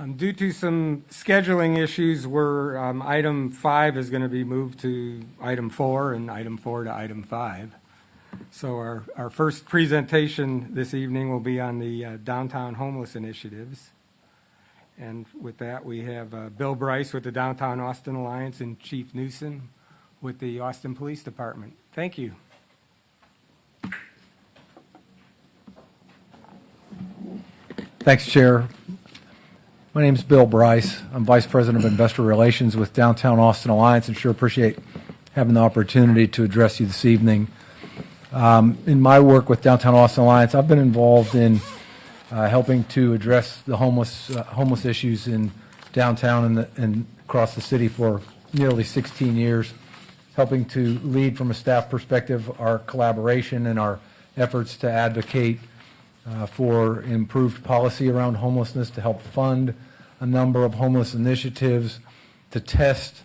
Due to some scheduling issues, item 5 is going to be moved to item 4 and item 4 to item 5. So our first presentation this evening will be on the downtown homeless initiatives. And with that, we have Bill Bryce with the Downtown Austin Alliance and Chief Newsom with the Austin Police Department. Thank you. Thanks, Chair. My name is Bill Bryce. I'm Vice President of Investor Relations with Downtown Austin Alliance, and sure appreciate having the opportunity to address you this evening. In my work with Downtown Austin Alliance, I've been involved in helping to address the homeless issues in downtown and across the city for nearly 16 years, helping to lead from a staff perspective our collaboration and our efforts to advocate for improved policy around homelessness, to help fund a number of homeless initiatives, to test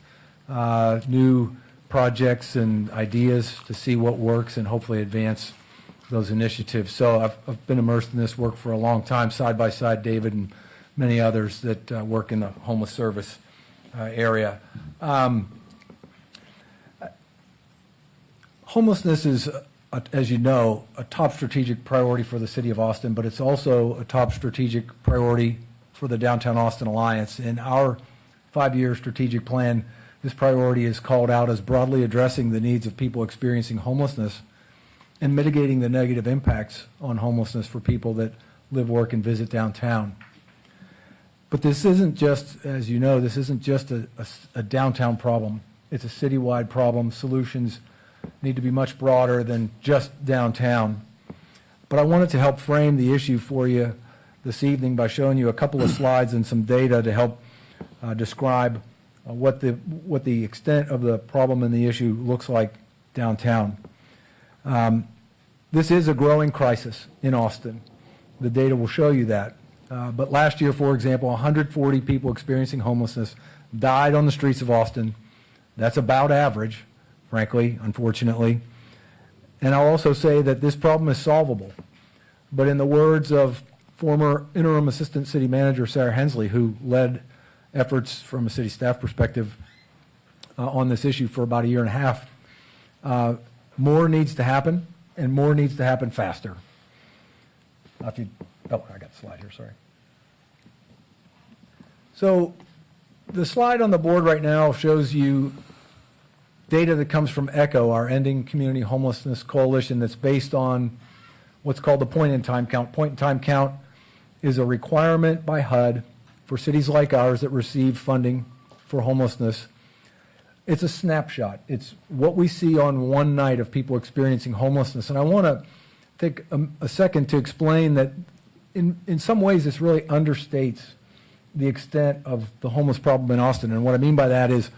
new projects and ideas to see what works and hopefully advance those initiatives. So I've been immersed in this work for a long time, side by side David and many others that work in the homeless service area. Homelessness is, as you know, a top strategic priority for the City of Austin, but it's also a top strategic priority for the Downtown Austin Alliance. In our 5-year strategic plan, this priority is called out as broadly addressing the needs of people experiencing homelessness and mitigating the negative impacts on homelessness for people that live, work, and visit downtown. But this isn't just, as you know, this isn't just a downtown problem. It's a citywide problem. Solutions need to be much broader than just downtown. But I wanted to help frame the issue for you this evening by showing you a couple of slides and some data to help describe what the extent of the problem and the issue looks like downtown. This is a growing crisis in Austin. The data will show you that. But last year, for example, 140 people experiencing homelessness died on the streets of Austin. That's about average, frankly, unfortunately. And I'll also say that this problem is solvable. But in the words of former interim assistant city manager Sarah Hensley, who led efforts from a city staff perspective on this issue for about a year and a half, more needs to happen, and more needs to happen faster. I got the slide here, sorry. So the slide on the board right now shows you data that comes from ECHO, our Ending Community Homelessness Coalition, that's based on what's called the point-in-time count. Point-in-time count is a requirement by HUD for cities like ours that receive funding for homelessness. It's a snapshot. It's what we see on one night of people experiencing homelessness. And I want to take a second to explain that in some ways this really understates the extent of the homeless problem in Austin. And what I mean by that is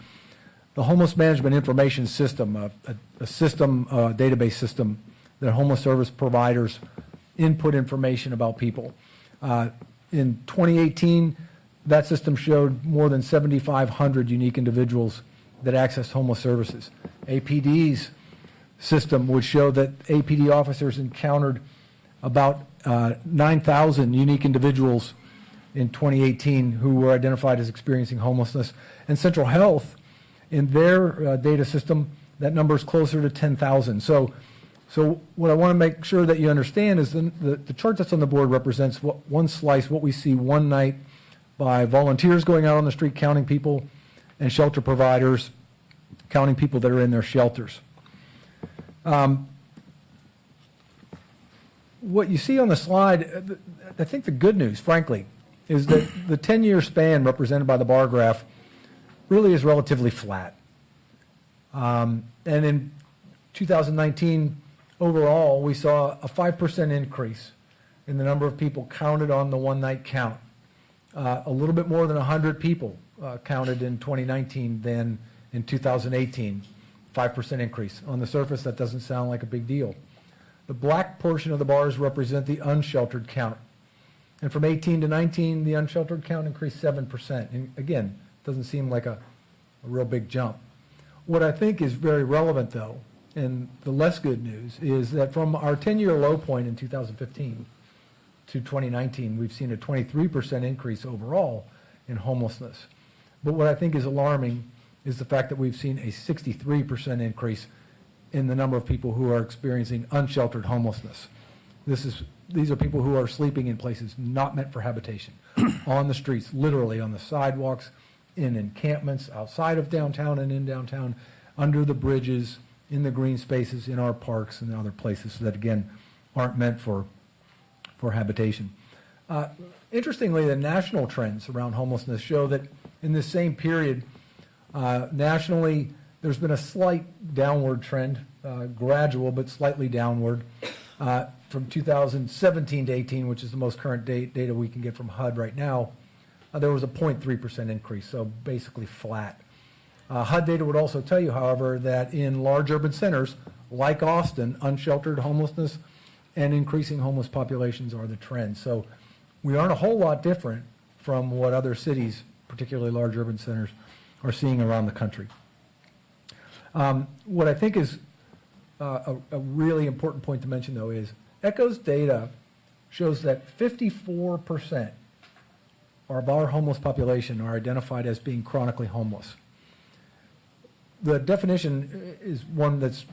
the Homeless Management Information System, a database system that homeless service providers input information about people. In 2018, that system showed more than 7,500 unique individuals that access homeless services. APD's system would show that APD officers encountered about 9,000 unique individuals in 2018 who were identified as experiencing homelessness. And Central Health, in their data system, that number is closer to 10,000. So what I want to make sure that you understand is the chart that's on the board represents one slice, what we see one night by volunteers going out on the street counting people and shelter providers counting people that are in their shelters. What you see on the slide, I think the good news, frankly, is that the 10-year span represented by the bar graph really is relatively flat. And in 2019, overall, we saw a 5% increase in the number of counted counted on the one-night count. A little bit more than 100 people counted in 2019 than in 2018, 5% increase. On the surface, that doesn't sound like a big deal. The black portion of the bars represent the unsheltered count. And from 18 to 19, the unsheltered count increased 7%. And again, doesn't seem like a real big jump. What I think is very relevant, though, and the less good news, is that from our 10-year low point in 2015 to 2019, we've seen a 23% increase overall in homelessness. But what I think is alarming is the fact that we've seen a 63% increase in the number of people who are experiencing unsheltered homelessness. These are people who are sleeping in places not meant for habitation, on the streets, literally on the sidewalks, in encampments outside of downtown and in downtown, under the bridges, in the green spaces, in our parks and other places that, again, aren't meant for habitation. Interestingly, the national trends around homelessness show that in this same period, nationally, there's been a slight downward trend, gradual but slightly downward, from 2017 to 18, which is the most current data we can get from HUD right now. There was a 0.3% increase, so basically flat. HUD data would also tell you, however, that in large urban centers like Austin, unsheltered homelessness and increasing homeless populations are the trend. So we aren't a whole lot different from what other cities, particularly large urban centers, are seeing around the country. What I think is a really important point to mention, though, is ECHO's data shows that 54% of our homeless population are identified as being chronically homeless. The definition is one that's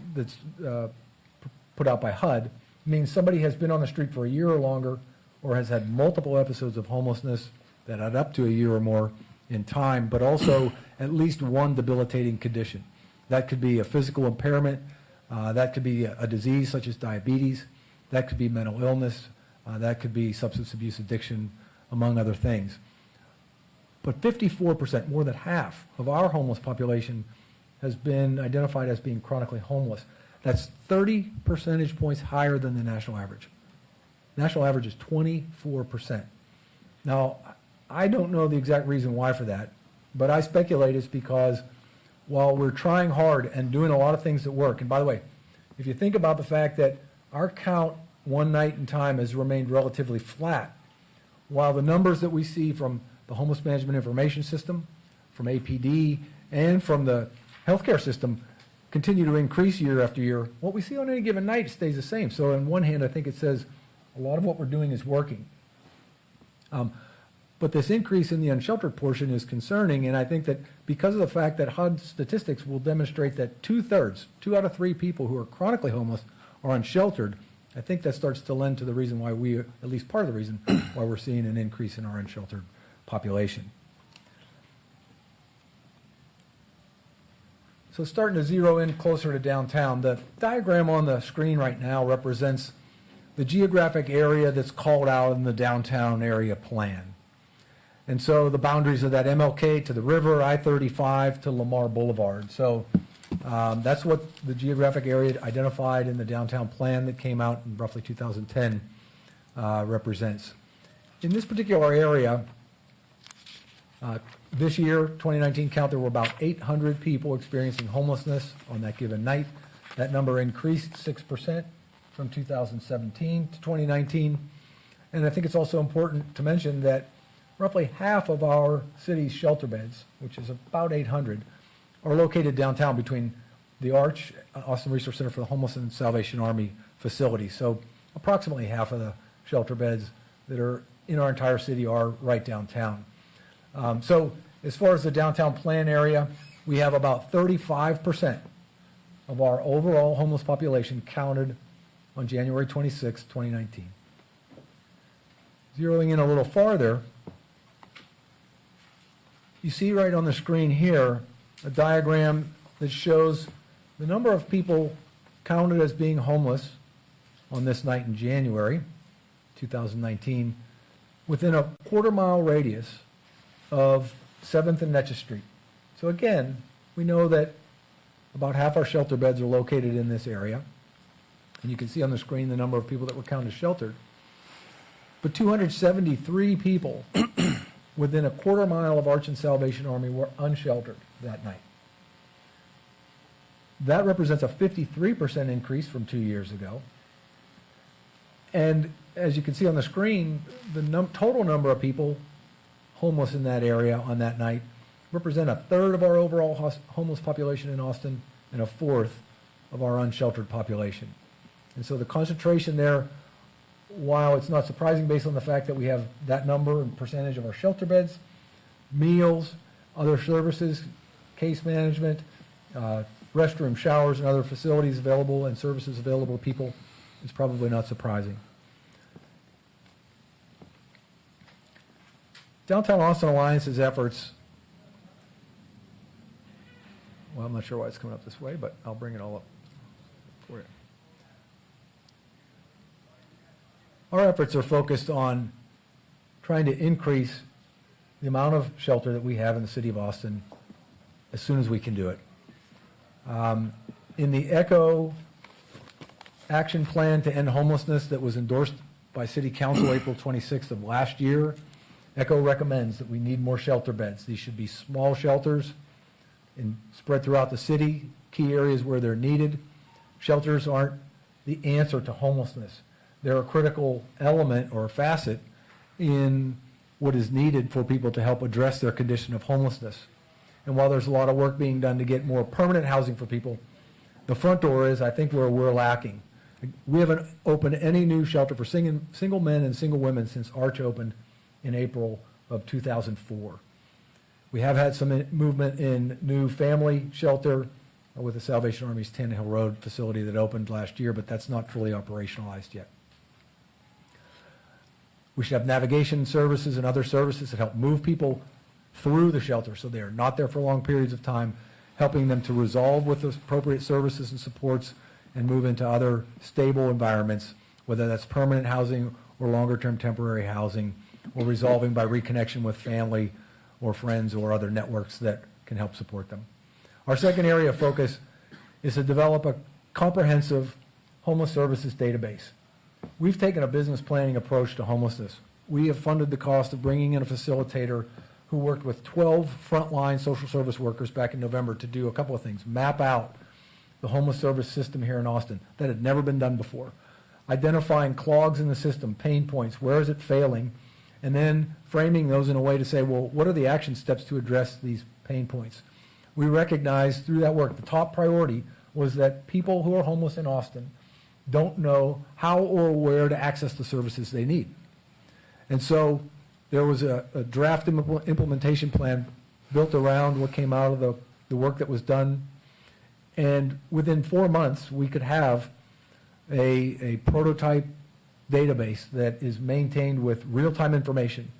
put out by HUD, means somebody has been on the street for a year or longer or has had multiple episodes of homelessness that add up to a year or more in time, but also at least one debilitating condition. That could be a physical impairment, that could be a disease such as diabetes, that could be mental illness, that could be substance abuse addiction, among other things. But 54%, more than half of our homeless population has been identified as being chronically homeless. That's 30 percentage points higher than the national average. National average is 24%. Now, I don't know the exact reason why for that, but I speculate it's because while we're trying hard and doing a lot of things that work, and by the way, if you think about the fact that our count one night in time has remained relatively flat, while the numbers that we see from the Homeless Management Information System, from APD, and from the healthcare system continue to increase year after year, what we see on any given night stays the same. So on one hand, I think it says a lot of what we're doing is working. But this increase in the unsheltered portion is concerning, and I think that because of the fact that HUD statistics will demonstrate that 2/3, 2 out of 3 people who are chronically homeless are unsheltered, I think that starts to lend to the reason why we, at least part of the reason, why we're seeing an increase in our unsheltered population. So starting to zero in closer to downtown, the diagram on the screen right now represents the geographic area that's called out in the downtown area plan. And so the boundaries of that MLK to the river, I-35 to Lamar Boulevard. So that's what the geographic area identified in the downtown plan that came out in roughly 2010 represents. In this particular area, this year, 2019 count, there were about 800 people experiencing homelessness on that given night. That number increased 6% from 2017 to 2019. And I think it's also important to mention that roughly half of our city's shelter beds, which is about 800, are located downtown between the Arch, Austin Resource Center for the Homeless, and Salvation Army facilities. So approximately half of the shelter beds that are in our entire city are right downtown. So as far as the downtown plan area, we have about 35% of our overall homeless population counted on January 26, 2019. Zeroing in a little farther, you see right on the screen here a diagram that shows the number of people counted as being homeless on this night in January 2019 within a quarter-mile radius of 7th and Netchess Street. So again, we know that about half our shelter beds are located in this area. And you can see on the screen the number of people that were counted sheltered. But 273 people within a quarter mile of Arch and Salvation Army were unsheltered that night. That represents a 53% increase from 2 years ago. And as you can see on the screen, the total number of people homeless in that area on that night represent a third of our overall homeless population in Austin and a fourth of our unsheltered population. And so the concentration there, while it's not surprising based on the fact that we have that number and percentage of our shelter beds, meals, other services, case management, restroom, showers, and other facilities available and services available to people is probably not surprising. Downtown Austin Alliance's efforts, well, I'm not sure why it's coming up this way, but I'll bring it all up for you. Our efforts are focused on trying to increase the amount of shelter that we have in the city of Austin as soon as we can do it. In the ECHO action plan to end homelessness that was endorsed by City Council April 26th of last year, ECHO recommends that we need more shelter beds. These should be small shelters spread throughout the city, key areas where they're needed. Shelters aren't the answer to homelessness. They're a critical element or facet in what is needed for people to help address their condition of homelessness. And while there's a lot of work being done to get more permanent housing for people, the front door is, I think, where we're lacking. We haven't opened any new shelter for single men and single women since Arch opened in April of 2004. We have had some movement in new family shelter with the Salvation Army's Tannehill Road facility that opened last year, but that's not fully operationalized yet. We should have navigation services and other services that help move people through the shelter so they are not there for long periods of time, helping them to resolve with those appropriate services and supports and move into other stable environments, whether that's permanent housing or longer-term temporary housing, or resolving by reconnection with family or friends or other networks that can help support them. Our second area of focus is to develop a comprehensive homeless services database. We've taken a business planning approach to homelessness. We have funded the cost of bringing in a facilitator who worked with 12 frontline social service workers back in November to do a couple of things. Map out the homeless service system here in Austin. That had never been done before. Identifying clogs in the system, pain points, where is it failing, and then framing those in a way to say, well, what are the action steps to address these pain points? We recognized through that work the top priority was that people who are homeless in Austin don't know how or where to access the services they need. And so there was a draft implementation plan built around what came out of the work that was done. And within 4 months, we could have a prototype database that is maintained with real-time information.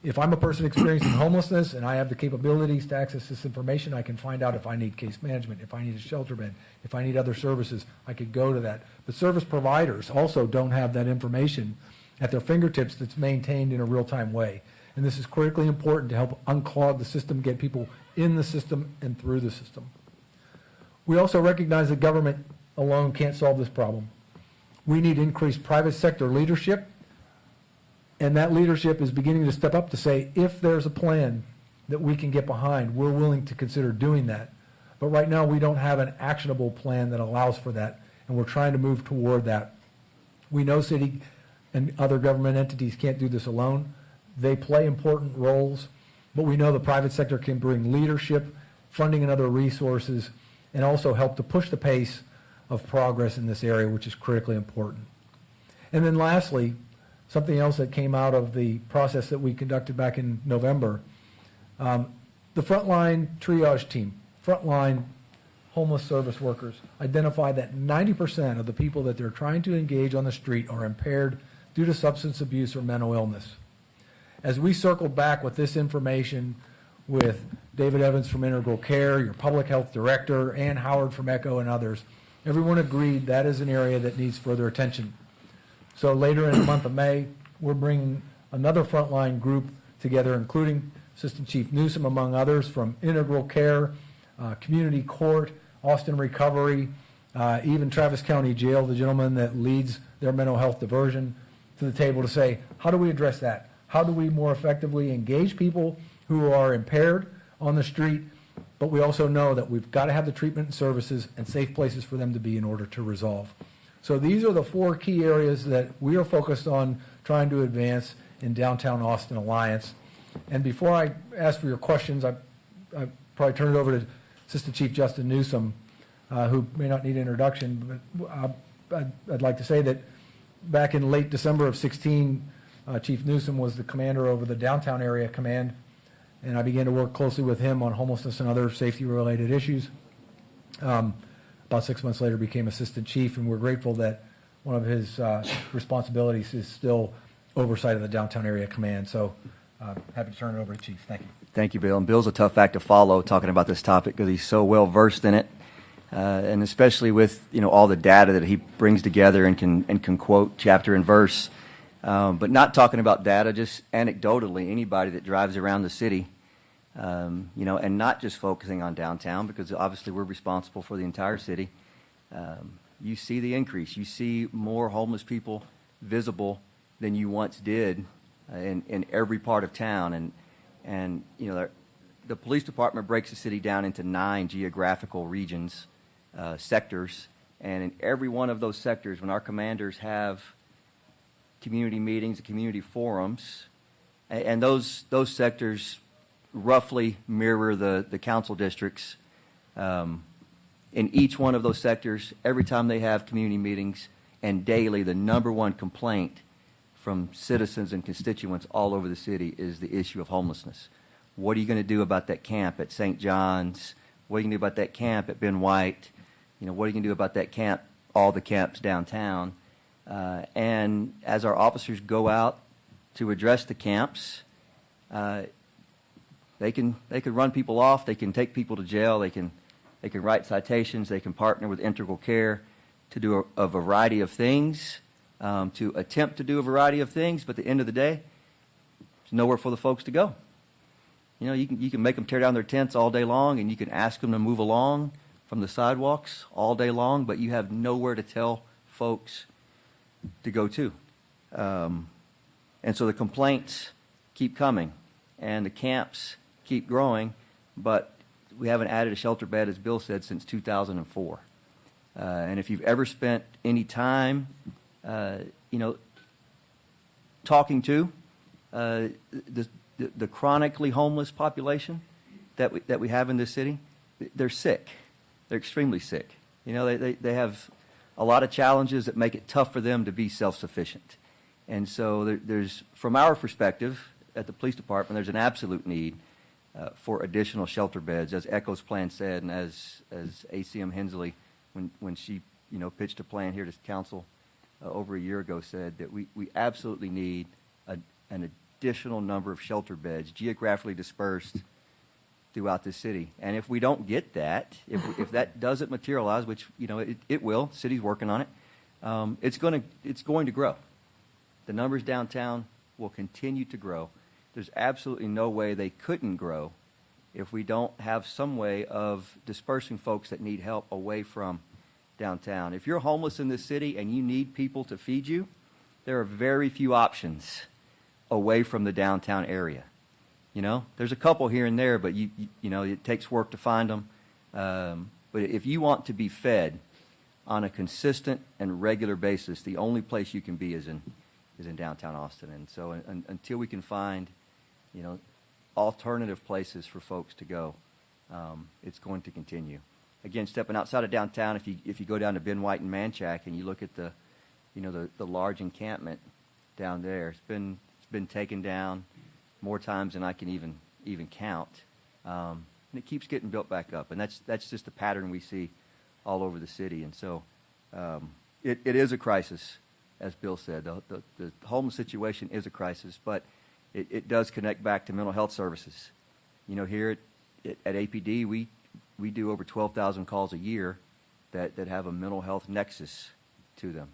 If I'm a person experiencing homelessness and I have the capabilities to access this information, I can find out if I need case management, if I need a shelter bed, if I need other services, I could go to that. But service providers also don't have that information at their fingertips that's maintained in a real-time way. And this is critically important to help unclog the system, get people in the system and through the system. We also recognize that government alone can't solve this problem. We need increased private sector leadership, and that leadership is beginning to step up to say, if there's a plan that we can get behind, we're willing to consider doing that. But right now, we don't have an actionable plan that allows for that, and we're trying to move toward that. We know city and other government entities can't do this alone. They play important roles, but we know the private sector can bring leadership, funding, and other resources, and also help to push the pace of progress in this area, which is critically important. And then lastly, something else that came out of the process that we conducted back in November, the frontline triage team, frontline homeless service workers, identified that 90% of the people that they're trying to engage on the street are impaired due to substance abuse or mental illness. As we circled back with this information with David Evans from Integral Care, your public health director, Ann Howard from ECHO, and others, everyone agreed that is an area that needs further attention. So later in the month of May, we're bringing another frontline group together, including Assistant Chief Newsom, among others, from Integral Care, Community Court, Austin Recovery, even Travis County Jail, the gentleman that leads their mental health diversion, to the table to say, how do we address that? How do we more effectively engage people who are impaired on the street? But we also know that we've got to have the treatment and services and safe places for them to be in order to resolve. So these are the 4 key areas that we are focused on trying to advance in Downtown Austin Alliance. And before I ask for your questions, I probably turn it over to Assistant Chief Justin Newsom, who may not need introduction, but I'd like to say that back in late December of 16, Chief Newsom was the commander over the downtown area command, and I began to work closely with him on homelessness and other safety-related issues. About 6 months later, became assistant chief, and we're grateful that one of his responsibilities is still oversight of the downtown area command. So happy to turn it over to Chief. Thank you. Thank you, Bill. And Bill's a tough act to follow talking about this topic because he's so well versed in it, and especially with all the data that he brings together and can quote chapter and verse. But not talking about data, just anecdotally, anybody that drives around the city, and not just focusing on downtown because obviously we're responsible for the entire city. You see the increase. You see more homeless people visible than you once did in every part of town. And the police department breaks the city down into 9 geographical regions, sectors, and in every one of those sectors, when our commanders have community meetings, community forums, and those sectors roughly mirror the council districts. In each one of those sectors, every time they have community meetings and daily, the number one complaint from citizens and constituents all over the city is the issue of homelessness. What are you going to do about that camp at St. John's? What are you going to do about that camp at Ben White? What are you going to do about that camp, all the camps downtown? And as our officers go out to address the camps, they can run people off. They can take people to jail. They can write citations. They can partner with Integral Care to do a variety of things, to attempt to do a variety of things. But at the end of the day, there's nowhere for the folks to go. You can make them tear down their tents all day long, and you can ask them to move along from the sidewalks all day long, but you have nowhere to tell folks to go to. And so the complaints keep coming, and the camps keep growing, but we haven't added a shelter bed, as Bill said, since 2004. And if you've ever spent any time, talking to the chronically homeless population that we have in this city, they're sick. They're extremely sick. They have a lot of challenges that make it tough for them to be self-sufficient. And so there's, from our perspective at the police department, there's an absolute need for additional shelter beds, as Echo's plan said, and as ACM Hensley, when she pitched a plan here to council over a year ago, said that we absolutely need an additional number of shelter beds geographically dispersed throughout the city. And if we don't get that, if that doesn't materialize, which it will, the city's working on it, it's going to grow. The numbers downtown will continue to grow. There's absolutely no way they couldn't grow if we don't have some way of dispersing folks that need help away from downtown. If you're homeless in this city and you need people to feed you, there are very few options away from the downtown area. There's a couple here and there, but it takes work to find them. But if you want to be fed on a consistent and regular basis, the only place you can be is in downtown Austin. And so until we can find, alternative places for folks to go, it's going to continue. Again, stepping outside of downtown, if you go down to Ben White and Manchac and you look at the large encampment down there, it's been taken down more times than I can even count, and it keeps getting built back up. And that's just a pattern we see all over the city. And so it is a crisis. As Bill said, the homeless situation is a crisis, but it does connect back to mental health services. Here at APD, we do over 12,000 calls a year that have a mental health nexus to them.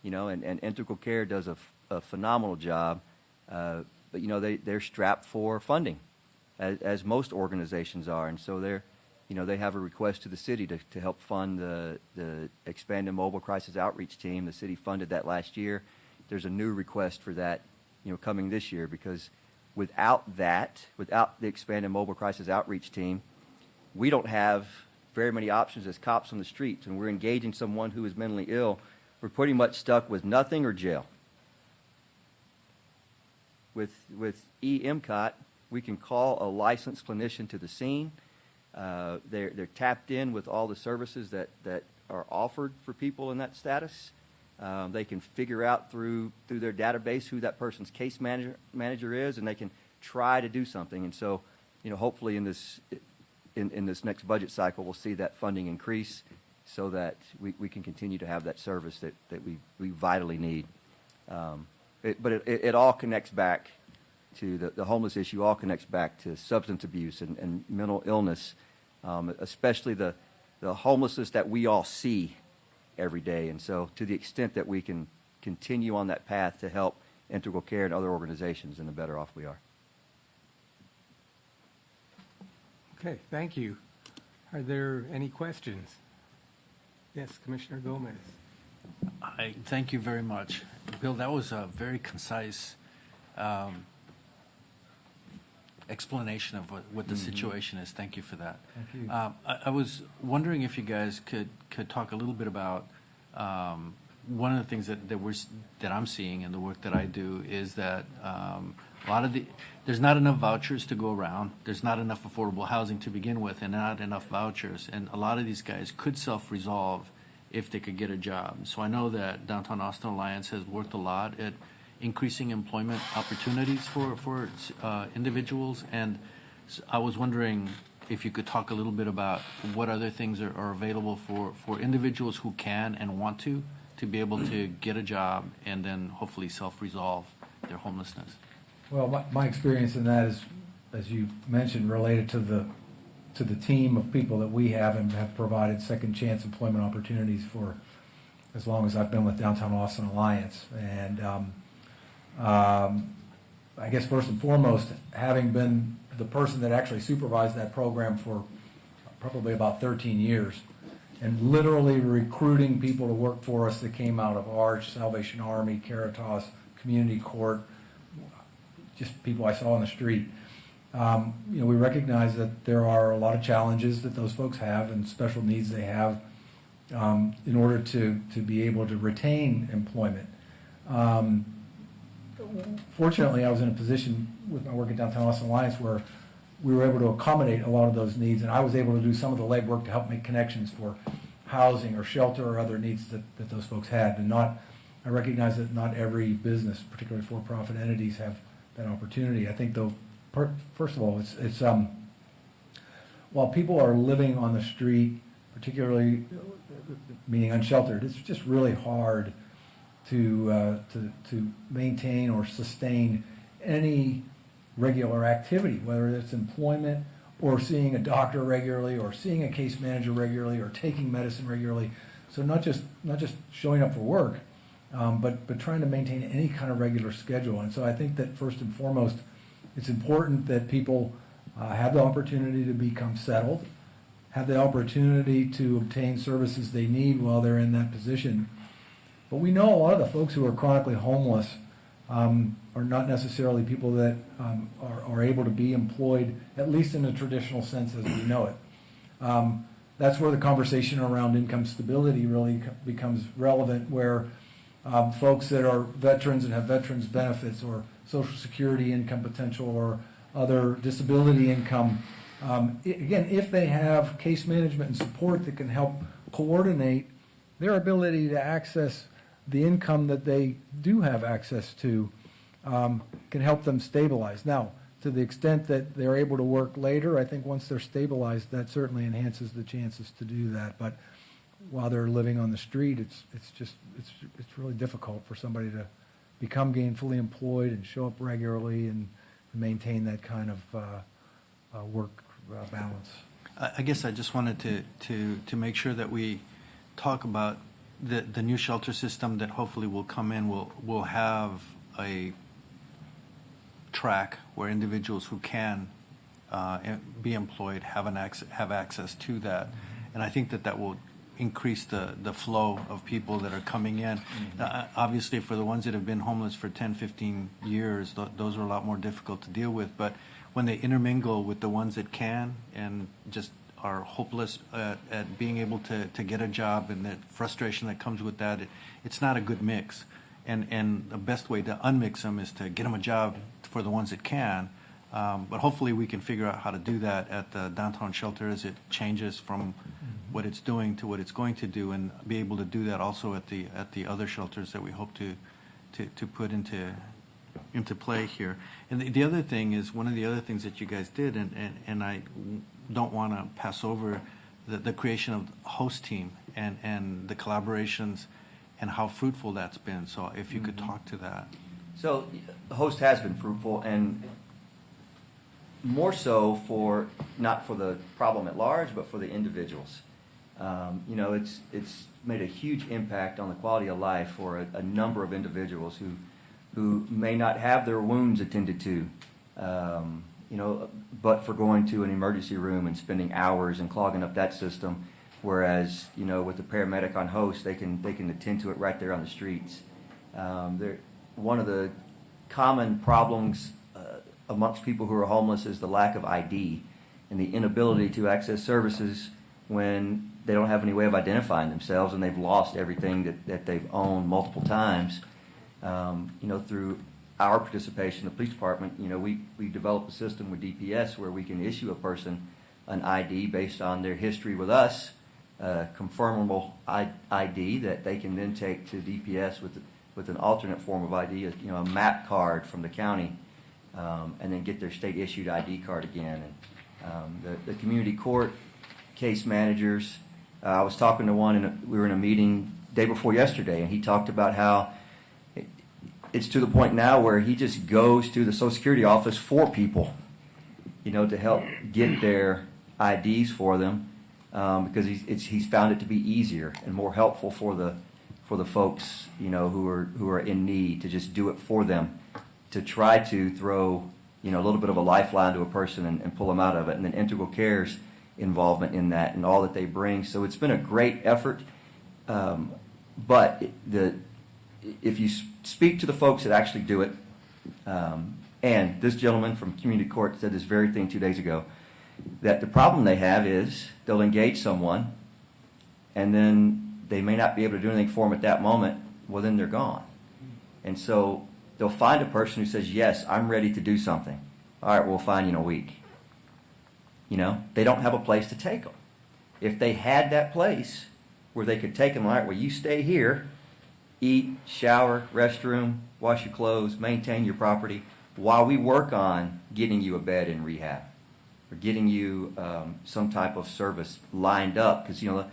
And Integral Care does a phenomenal job, but they're strapped for funding, as most organizations are, and so they have a request to the city to help fund the expanded mobile crisis outreach team. The city funded that last year. There's a new request for that, coming this year, because without the expanded mobile crisis outreach team, we don't have very many options as cops on the streets. When we're engaging someone who is mentally ill, we're pretty much stuck with nothing or jail. With EMCOT, we can call a licensed clinician to the scene. They're tapped in with all the services that are offered for people in that status. They can figure out through their database who that person's case manager is, and they can try to do something. And so, hopefully in this next budget cycle, we'll see that funding increase so that we can continue to have that service that we vitally need. But it all connects back to the homeless issue, all connects back to substance abuse and mental illness, especially the homelessness that we all see every day. And so to the extent that we can continue on that path to help Integral Care and other organizations, then the better off we are. Okay, thank you. Are there any questions? Yes, Commissioner Gomez. Thank you very much. Bill, that was a very concise explanation of what the situation is. Thank you for that. Thank you. I was wondering if you guys could talk a little bit about one of the things that I'm seeing in the work that I do is that there's not enough vouchers to go around. There's not enough affordable housing to begin with, and not enough vouchers. And a lot of these guys could self-resolve if they could get a job. So I know that Downtown Austin Alliance has worked a lot at increasing employment opportunities for individuals. And I was wondering if you could talk a little bit about what other things are available for individuals who can and want to be able to get a job and then hopefully self-resolve their homelessness. Well, my experience in that is, as you mentioned, related to the team of people that we have and have provided second chance employment opportunities for as long as I've been with Downtown Austin Alliance. And I guess first and foremost, having been the person that actually supervised that program for probably about 13 years and literally recruiting people to work for us that came out of Arch, Salvation Army, Caritas, Community Court, just people I saw on the street. We recognize that there are a lot of challenges that those folks have and special needs they have in order to be able to retain employment. Fortunately, I was in a position with my work at Downtown Austin Alliance where we were able to accommodate a lot of those needs, and I was able to do some of the legwork to help make connections for housing or shelter or other needs that those folks had. And I recognize that not every business, particularly for-profit entities, have that opportunity. I think, though, first of all, it's while people are living on the street, particularly meaning unsheltered, it's just really hard to maintain or sustain any regular activity, whether it's employment or seeing a doctor regularly or seeing a case manager regularly or taking medicine regularly. So not just showing up for work, but trying to maintain any kind of regular schedule. And so I think that first and foremost, it's important that people have the opportunity to become settled, have the opportunity to obtain services they need while they're in that position. But we know a lot of the folks who are chronically homeless are not necessarily people that are able to be employed, at least in the traditional sense as we know it. That's where the conversation around income stability really becomes relevant, where folks that are veterans and have veterans benefits or Social Security income potential or other disability income, again, if they have case management and support that can help coordinate their ability to access the income that they do have access to, can help them stabilize. Now, to the extent that they're able to work later, I think once they're stabilized, that certainly enhances the chances to do that. But while they're living on the street, it's really difficult for somebody to become gainfully employed and show up regularly and maintain that kind of work balance. I guess I just wanted to make sure that we talk about the new shelter system that hopefully will come in. Will have a track where individuals who can be employed have access to that, and I think that will increase the flow of people that are coming in. Obviously, for the ones that have been homeless for 10, 15 years, those are a lot more difficult to deal with. But when they intermingle with the ones that can and just are hopeless at being able to get a job, and the frustration that comes with that, it's not a good mix. And the best way to unmix them is to get them a job for the ones that can. But hopefully we can figure out how to do that at the downtown shelter as it changes from what it's doing to what it's going to do, and be able to do that also at the other shelters that we hope to put into into play here. And the other thing is, one of the other things that you guys did, and I don't want to pass over the creation of host team and the collaborations and how fruitful that's been. So if you could talk to that. So the host has been fruitful, and more so for, not for the problem at large, but for the individuals. You know, it's made a huge impact on the quality of life for a number of individuals who may not have their wounds attended to, you know, but for going to an emergency room and spending hours and clogging up that system, whereas, you know, with the paramedic on host, they can attend to it right there on the streets. One of the common problems amongst people who are homeless is the lack of ID and the inability to access services when they don't have any way of identifying themselves and they've lost everything that they've owned multiple times. You know, through our participation, the police department, you know, we developed a system with DPS where we can issue a person an ID based on their history with us, confirmable ID that they can then take to DPS with an alternate form of ID, you know, a MAP card from the county, and then get their state issued ID card again. And the community court case managers, I was talking to one, and we were in a meeting day before yesterday, and he talked about how it's to the point now where he just goes to the Social Security office for people, you know, to help get their IDs for them, because he's found it to be easier and more helpful for the folks, you know, who are in need, to just do it for them, to try to throw, you know, a little bit of a lifeline to a person and pull them out of it, and then Integral Care's involvement in that and all that they bring. So it's been a great effort, but if you speak to the folks that actually do it, and this gentleman from community court said this very thing 2 days ago, that the problem they have is they'll engage someone and then they may not be able to do anything for them at that moment. Well, then they're gone. And so they'll find a person who says, yes, I'm ready to do something. All right, we'll find you in a week. You know, they don't have a place to take them. If they had that place where they could take them, all right, well, you stay here, eat, shower, restroom, wash your clothes, maintain your property, while we work on getting you a bed in rehab or getting you some type of service lined up, because, you know,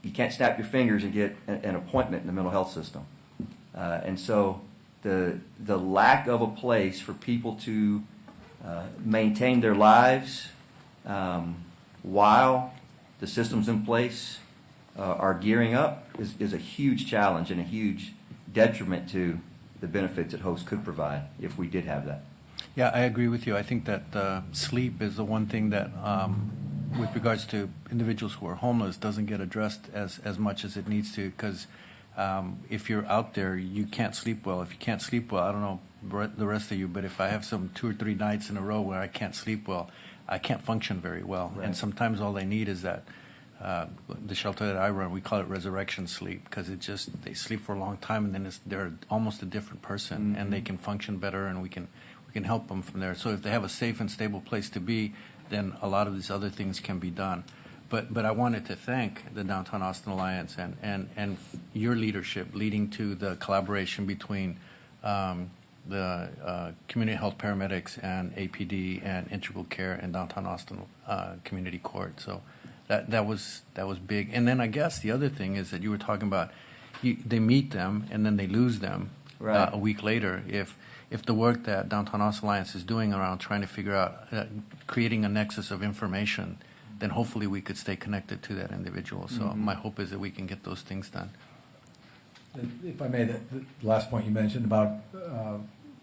you can't snap your fingers and get an appointment in the mental health system. And so the lack of a place for people to maintain their lives while the systems in place are gearing up is a huge challenge and a huge detriment to the benefits that hosts could provide if we did have that. Yeah, I agree with you. I think that sleep is the one thing that, with regards to individuals who are homeless, doesn't get addressed as much as it needs to, because if you're out there, you can't sleep well. If you can't sleep well, I don't know the rest of you, but if I have some 2 or 3 nights in a row where I can't sleep well, I can't function very well. Right. And sometimes all they need is that, the shelter that I run, we call it resurrection sleep, because they sleep for a long time and then they're almost a different person, and they can function better, and we can help them from there. So if they have a safe and stable place to be, then a lot of these other things can be done. But I wanted to thank the Downtown Austin Alliance and your leadership leading to the collaboration between the community health paramedics and APD and Integral Care and Downtown Austin Community Court. So that was big. And then I guess the other thing is that you were talking about they meet them and then they lose them Right. a week later. If the work that Downtown Austin Alliance is doing around trying to figure out creating a nexus of information, then hopefully we could stay connected to that individual. So my hope is that we can get those things done. If I may, the last point you mentioned about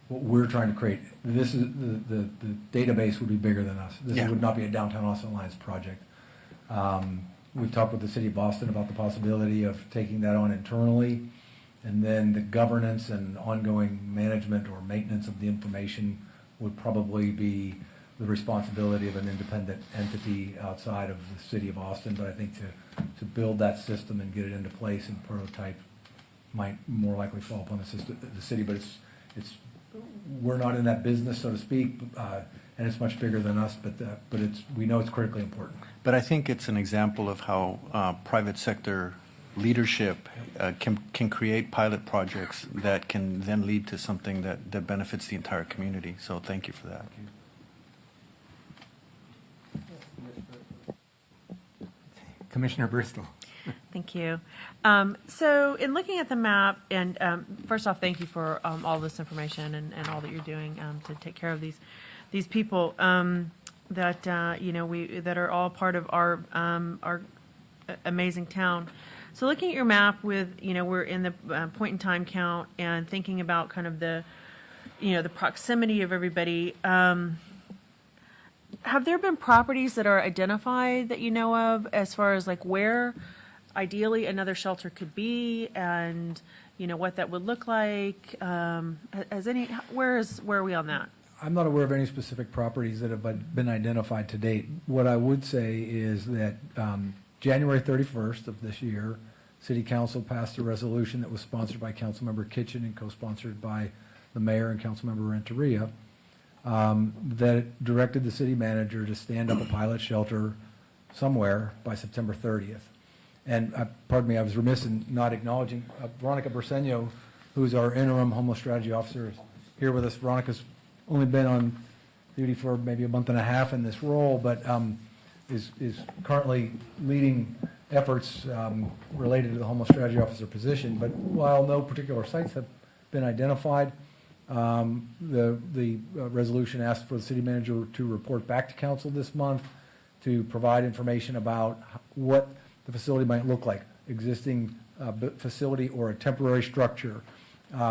what we're trying to create, this is the database would be bigger than us. This Yeah. would not be a Downtown Austin Alliance project. We've talked with the city of Boston about the possibility of taking that on internally, and then the governance and ongoing management or maintenance of the information would probably be the responsibility of an independent entity outside of the city of Austin. But I think to build that system and get it into place and prototype might more likely fall upon the city. But we're not in that business, so to speak, and it's much bigger than us. But we know it's critically important. But I think it's an example of how private sector leadership can create pilot projects that can then lead to something that benefits the entire community. So thank you for that. Commissioner Bristol. Thank you. So in looking at the map, and first off, thank you for all this information and all that you're doing to take care of these people that that are all part of our amazing town. So looking at your map with, we're in the point in time count and thinking about kind of the proximity of everybody. Have there been properties that are identified that you know of as far as like where ideally another shelter could be and, what that would look like? Where are we on that? I'm not aware of any specific properties that have been identified to date. What I would say is that January 31st of this year, City Council passed a resolution that was sponsored by Councilmember Kitchen and co-sponsored by the mayor and Councilmember Renteria, that directed the city manager to stand up a pilot shelter somewhere by September 30th. And pardon me, I was remiss in not acknowledging Veronica Bersenio, who's our interim homeless strategy officer, is here with us. Veronica's only been on duty for maybe a month and a half in this role, but is currently leading efforts related to the homeless strategy officer position. But while no particular sites have been identified, the resolution asked for the city manager to report back to council this month to provide information about what the facility might look like, existing facility or a temporary structure.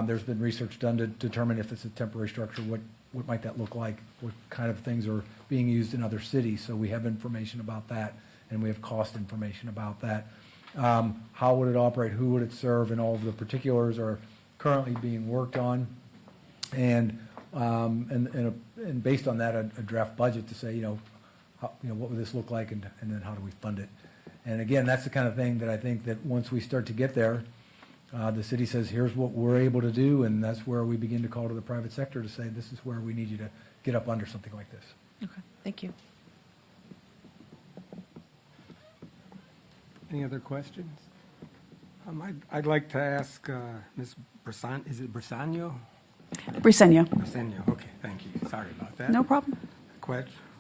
There's been research done to determine if it's a temporary structure, what might that look like, what kind of things are being used in other cities. So we have information about that, and we have cost information about that. How would it operate, who would it serve, and all of the particulars are currently being worked on. And based on that, a draft budget to say, what would this look like, and then how do we fund it? And again, that's the kind of thing that I think that once we start to get there, the city says, here's what we're able to do, and that's where we begin to call to the private sector to say, this is where we need you to get up under something like this. Okay, thank you. Any other questions? I'd like to ask Ms. Brisano, is it Brisano? Briseño. Briseno, okay, thank you. Sorry about that. No problem.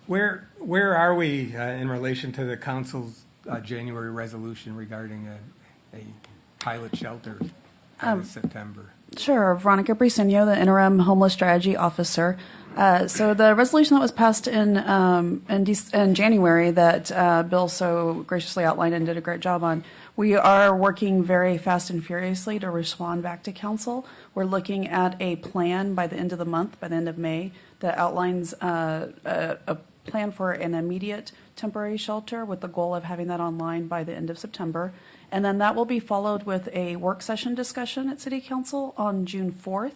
Where are we in relation to the council's January resolution regarding a pilot shelter in September? Sure. Veronica Briseño, the interim homeless strategy officer. So the resolution that was passed in January that Bill so graciously outlined and did a great job on, we are working very fast and furiously to respond back to council. We're looking at a plan by the end of the month, by the end of May, that outlines a plan for an immediate temporary shelter with the goal of having that online by the end of September. And then that will be followed with a work session discussion at City Council on June 4th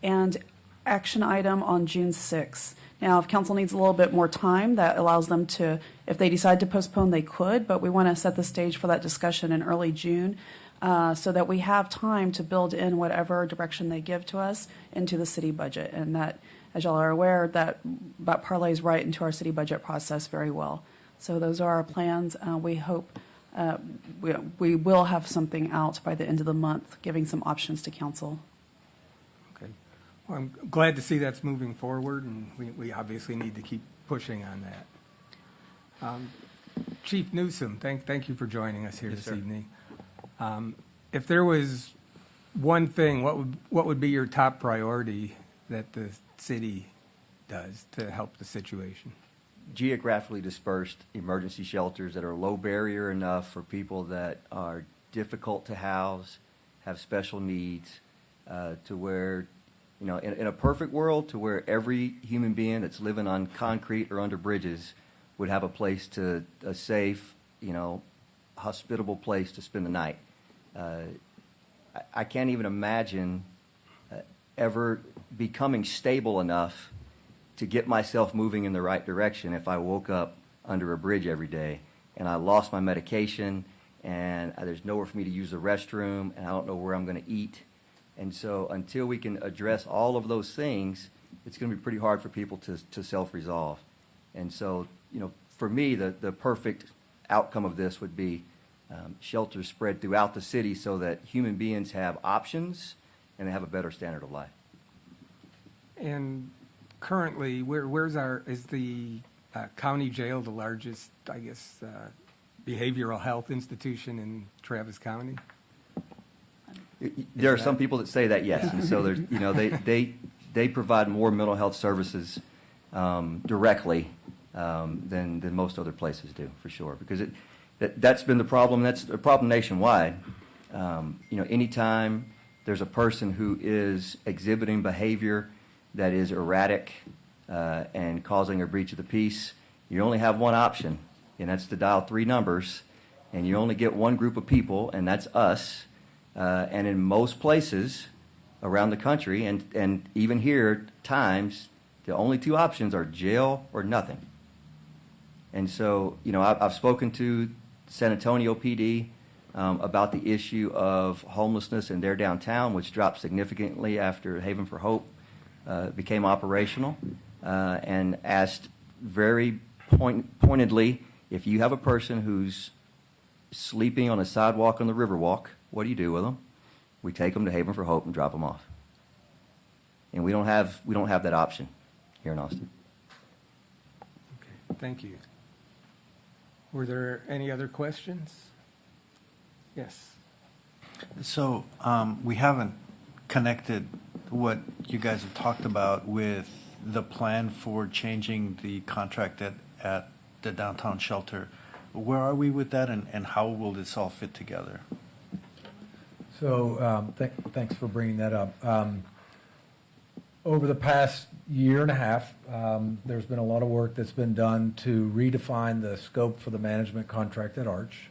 and action item on June 6th. Now, if council needs a little bit more time, that allows them to, if they decide to postpone, they could, but we want to set the stage for that discussion in early June so that we have time to build in whatever direction they give to us into the city budget. And that, as y'all are aware, that parlays right into our city budget process very well. So those are our plans. We hope we will have something out by the end of the month, giving some options to council. Okay. Well, I'm glad to see that's moving forward, and we obviously need to keep pushing on that. Chief Newsom, thank you for joining us here this evening. If there was one thing, what would be your top priority that the city does to help the situation? Geographically dispersed emergency shelters that are low barrier enough for people that are difficult to house, have special needs, to where, in a perfect world, to where every human being that's living on concrete or under bridges would have a safe, hospitable place to spend the night. I can't even imagine ever becoming stable enough to get myself moving in the right direction if I woke up under a bridge every day and I lost my medication and there's nowhere for me to use the restroom and I don't know where I'm going to eat. And so until we can address all of those things, it's going to be pretty hard for people to self-resolve. And so, for me, the perfect outcome of this would be shelters spread throughout the city so that human beings have options and they have a better standard of life. And currently, is the county jail the largest, I guess, behavioral health institution in Travis County? There are some people that say that, yes. And so there's, they provide more mental health services directly than most other places do, for sure. Because that's been the problem. That's a problem nationwide. Anytime there's a person who is exhibiting behavior that is erratic and causing a breach of the peace, you only have one option, and that's to dial 3 numbers, and you only get one group of people, and that's us. And in most places around the country, and even here, times, the only 2 options are jail or nothing. And so, I've spoken to San Antonio PD about the issue of homelessness in their downtown, which dropped significantly after Haven for Hope became operational, and asked very pointedly, if you have a person who's sleeping on a sidewalk on the Riverwalk, what do you do with them? We take them to Haven for Hope and drop them off. And we don't have that option here in Austin. Okay, thank you. Were there any other questions? Yes. So we haven't connected what you guys have talked about with the plan for changing the contract at the downtown shelter. Where are we with that, and how will this all fit together? So thanks for bringing that up. Over the past year and a half, there's been a lot of work that's been done to redefine the scope for the management contract at Arch.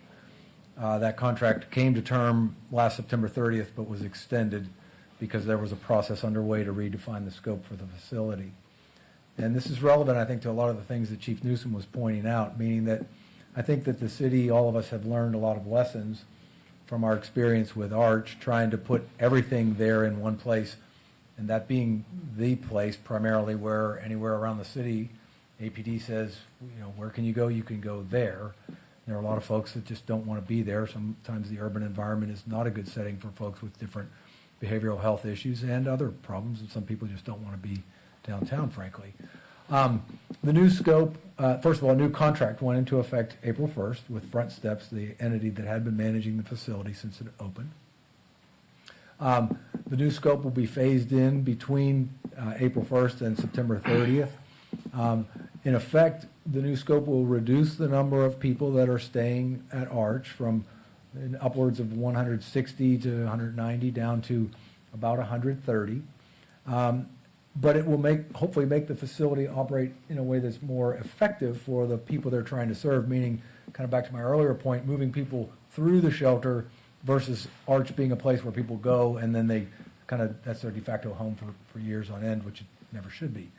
That contract came to term last September 30th, but was extended because there was a process underway to redefine the scope for the facility. And this is relevant, I think, to a lot of the things that Chief Newsom was pointing out, meaning that I think that the city, all of us have learned a lot of lessons from our experience with Arch, trying to put everything there in one place, and that being the place primarily where anywhere around the city, APD says, where can you go? You can go there. There are a lot of folks that just don't want to be there. Sometimes the urban environment is not a good setting for folks with different behavioral health issues and other problems, and some people just don't want to be downtown, frankly. The new scope, first of all, a new contract went into effect April 1st with Front Steps, the entity that had been managing the facility since it opened. The new scope will be phased in between April 1st and September 30th. In effect, the new scope will reduce the number of people that are staying at Arch from upwards of 160 to 190 down to about 130. But it will hopefully make the facility operate in a way that's more effective for the people they're trying to serve, meaning, kind of back to my earlier point, moving people through the shelter versus Arch being a place where people go and then that's their de facto home for years on end, which it never should be.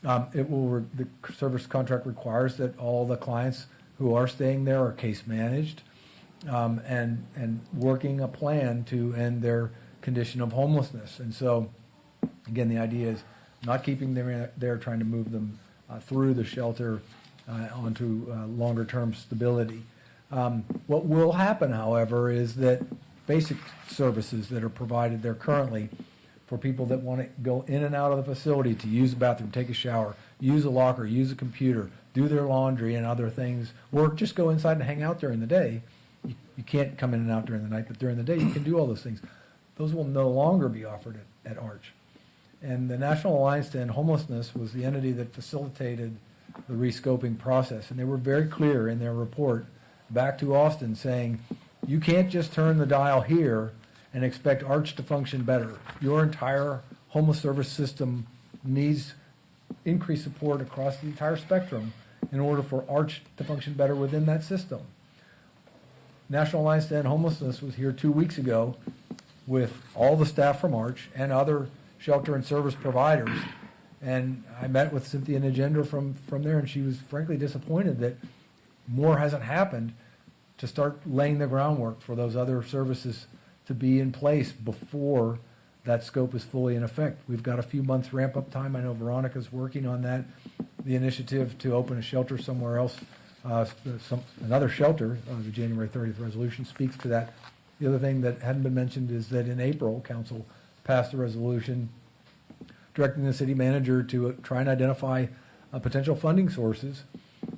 The service contract requires that all the clients who are staying there are case managed and working a plan to end their condition of homelessness. And so, again, the idea is not keeping them there, trying to move them through the shelter onto longer-term stability. What will happen, however, is that basic services that are provided there currently for people that want to go in and out of the facility to use a bathroom, take a shower, use a locker, use a computer, do their laundry and other things, or just go inside and hang out during the day. You can't come in and out during the night, but during the day you can do all those things. Those will no longer be offered at Arch. And the National Alliance to End Homelessness was the entity that facilitated the rescoping process. And they were very clear in their report back to Austin saying, you can't just turn the dial here and expect Arch to function better. Your entire homeless service system needs increased support across the entire spectrum in order for Arch to function better within that system. National Alliance to End Homelessness was here 2 weeks ago with all the staff from Arch and other shelter and service providers. And I met with Cynthia Nagender from there, and she was frankly disappointed that more hasn't happened to start laying the groundwork for those other services to be in place before that scope is fully in effect. We've got a few months ramp-up time. I know Veronica's working on that. The initiative to open a shelter somewhere else another shelter, the January 30th resolution speaks to that. The other thing that hadn't been mentioned is that in April, council passed a resolution directing the city manager to try and identify potential funding sources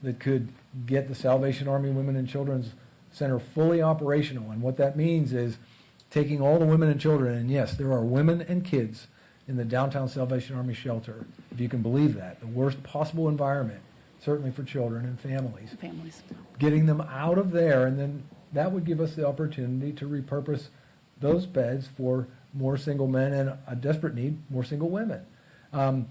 that could get the Salvation Army Women and Children's Center fully operational. And what that means is taking all the women and children, and yes, there are women and kids in the downtown Salvation Army shelter, if you can believe that, the worst possible environment, certainly for children and families. Families. Getting them out of there, and then that would give us the opportunity to repurpose those beds for more single men and a desperate need, more single women.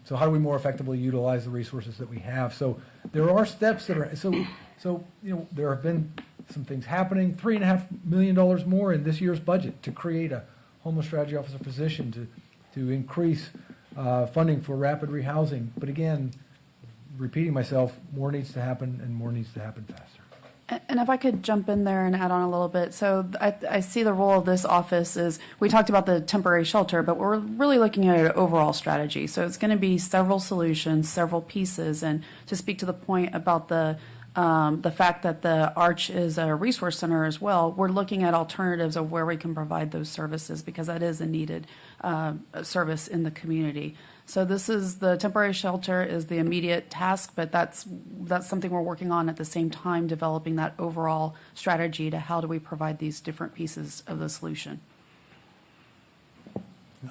So how do we more effectively utilize the resources that we have? So there are steps that are, so there have been some things happening, $3.5 million more in this year's budget to create a homeless strategy officer position, to increase funding for rapid rehousing. But again, repeating myself, more needs to happen and more needs to happen faster. And if I could jump in there and add on a little bit. So I see the role of this office is, we talked about the temporary shelter, but we're really looking at an overall strategy. So it's going to be several solutions, several pieces. And to speak to the point about the fact that the Arch is a resource center as well, we're looking at alternatives of where we can provide those services, because that is a needed service in the community. So this is, the temporary shelter is the immediate task, but that's something we're working on at the same time, developing that overall strategy to how do we provide these different pieces of the solution.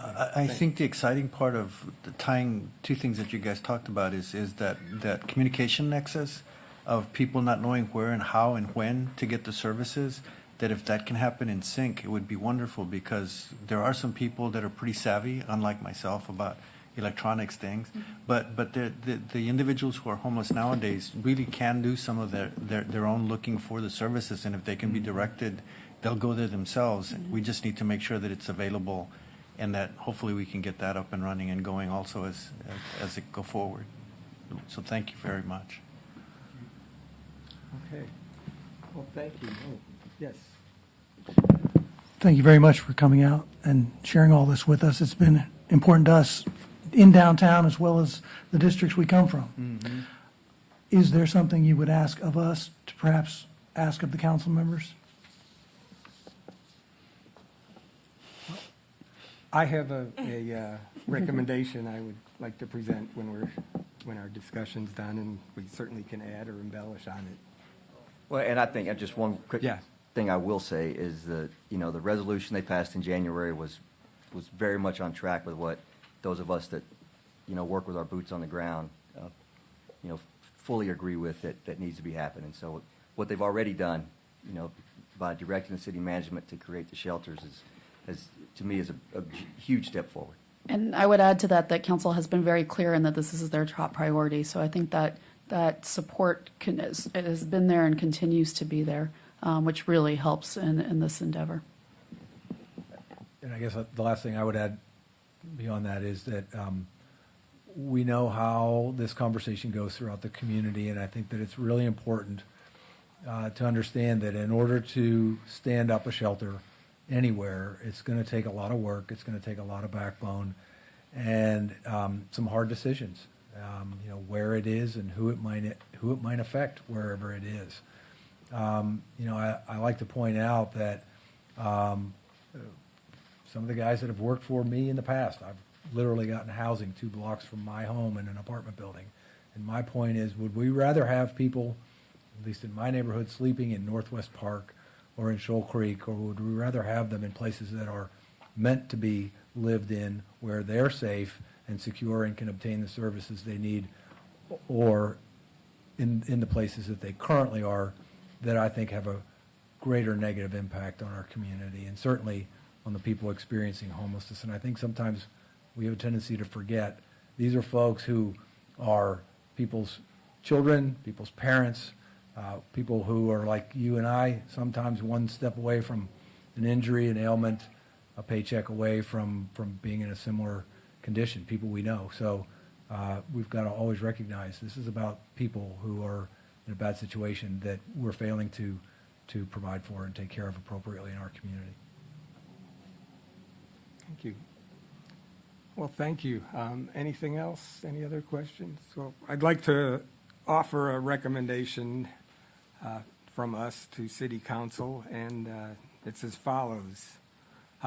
I think the exciting part of tying two things that you guys talked about is that communication nexus of people not knowing where and how and when to get the services, that if that can happen in sync, it would be wonderful, because there are some people that are pretty savvy, unlike myself, about electronics things, but the individuals who are homeless nowadays really can do some of their own looking for the services, and if they can be directed, they'll go there themselves. We just need to make sure that it's available, and that hopefully we can get that up and running and going also as it go forward. So thank you very much. Okay. Well, thank you. Oh, yes. Thank you very much for coming out and sharing all this with us. It's been important to us in downtown as well as the districts we come from. Mm-hmm. Is there something you would ask of us to perhaps ask of the council members? I have a recommendation I would like to present when our discussion's done, and we certainly can add or embellish on it. Well, and I think just one quick Yeah. thing I will say is that, the resolution they passed in January was very much on track with what those of us that, work with our boots on the ground, fully agree with that needs to be happening. So what they've already done, by directing the city management to create the shelters is to me, is a huge step forward. And I would add to that council has been very clear in that this is their top priority. So I think that support has been there and continues to be there, which really helps in this endeavor. And I guess the last thing I would add beyond that is that we know how this conversation goes throughout the community, and I think that it's really important to understand that in order to stand up a shelter anywhere, it's going to take a lot of work, it's going to take a lot of backbone, and some hard decisions. Where it is and who it might affect wherever it is. I like to point out that some of the guys that have worked for me in the past, I've literally gotten housing 2 blocks from my home in an apartment building. And my point is, would we rather have people, at least in my neighborhood, sleeping in Northwest Park or in Shoal Creek, or would we rather have them in places that are meant to be lived in, where they're safe and secure and can obtain the services they need, or in the places that they currently are, that I think have a greater negative impact on our community and certainly on the people experiencing homelessness. And I think sometimes we have a tendency to forget these are folks who are people's children, people's parents, people who are like you and I, sometimes one step away from an injury, an ailment, a paycheck away from being in a similar condition, people we know. So we've got to always recognize this is about people who are in a bad situation that we're failing to provide for and take care of appropriately in our community. Thank you. Well, thank you. Anything else? Any other questions? Well, I'd like to offer a recommendation from us to City Council, and it's as follows.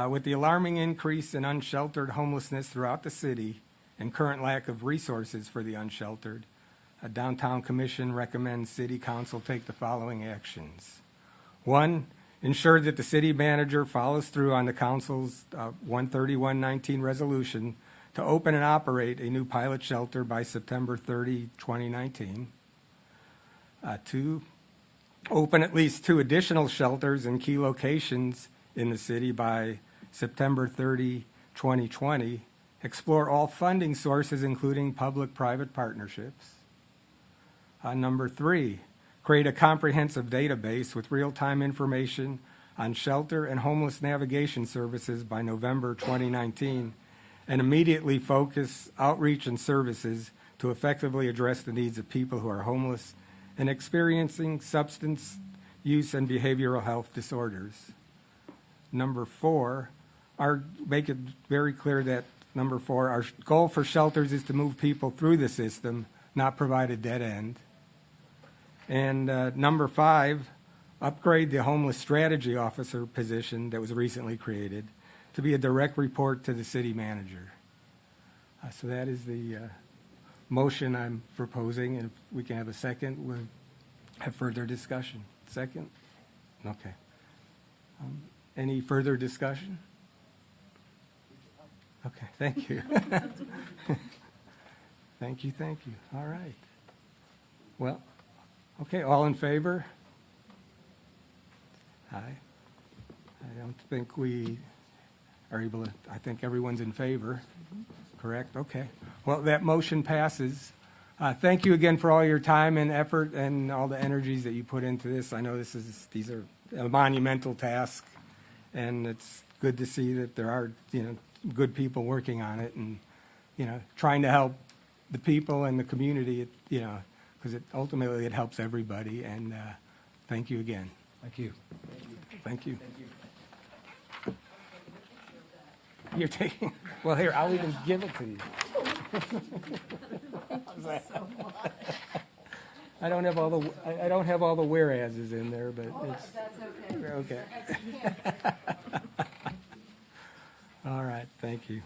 With the alarming increase in unsheltered homelessness throughout the city and current lack of resources for the unsheltered, a Downtown Commission recommends City Council take the following actions. 1, ensure that the city manager follows through on the council's 13119 resolution to open and operate a new pilot shelter by September 30, 2019. 2, open at least 2 additional shelters in key locations in the city by September 30, 2020. Explore all funding sources, including public-private partnerships. Number 3, create a comprehensive database with real-time information on shelter and homeless navigation services by November 2019, and immediately focus outreach and services to effectively address the needs of people who are homeless and experiencing substance use and behavioral health disorders. Number 4, make it very clear that number 4, our goal for shelters is to move people through the system, not provide a dead end. And number 5, upgrade the homeless strategy officer position that was recently created to be a direct report to the city manager. So that is the motion I'm proposing, and if we can have a second, we'll have further discussion. Second? Okay. Any further discussion? Okay, thank you. Thank you. All right. Well, okay, all in favor? Aye. I don't think we are able to, I think everyone's in favor. Correct? Okay. Well, that motion passes. Thank you again for all your time and effort and all the energies that you put into this. I know these are a monumental task, and it's good to see that there are, good people working on it and, trying to help the people and the community, because ultimately it helps everybody. And thank you again. Thank you. Thank you. You're taking, well, here, I'll even give it to you. I don't have all the whereases in there, but it's. That's okay. Okay. All right, thank you.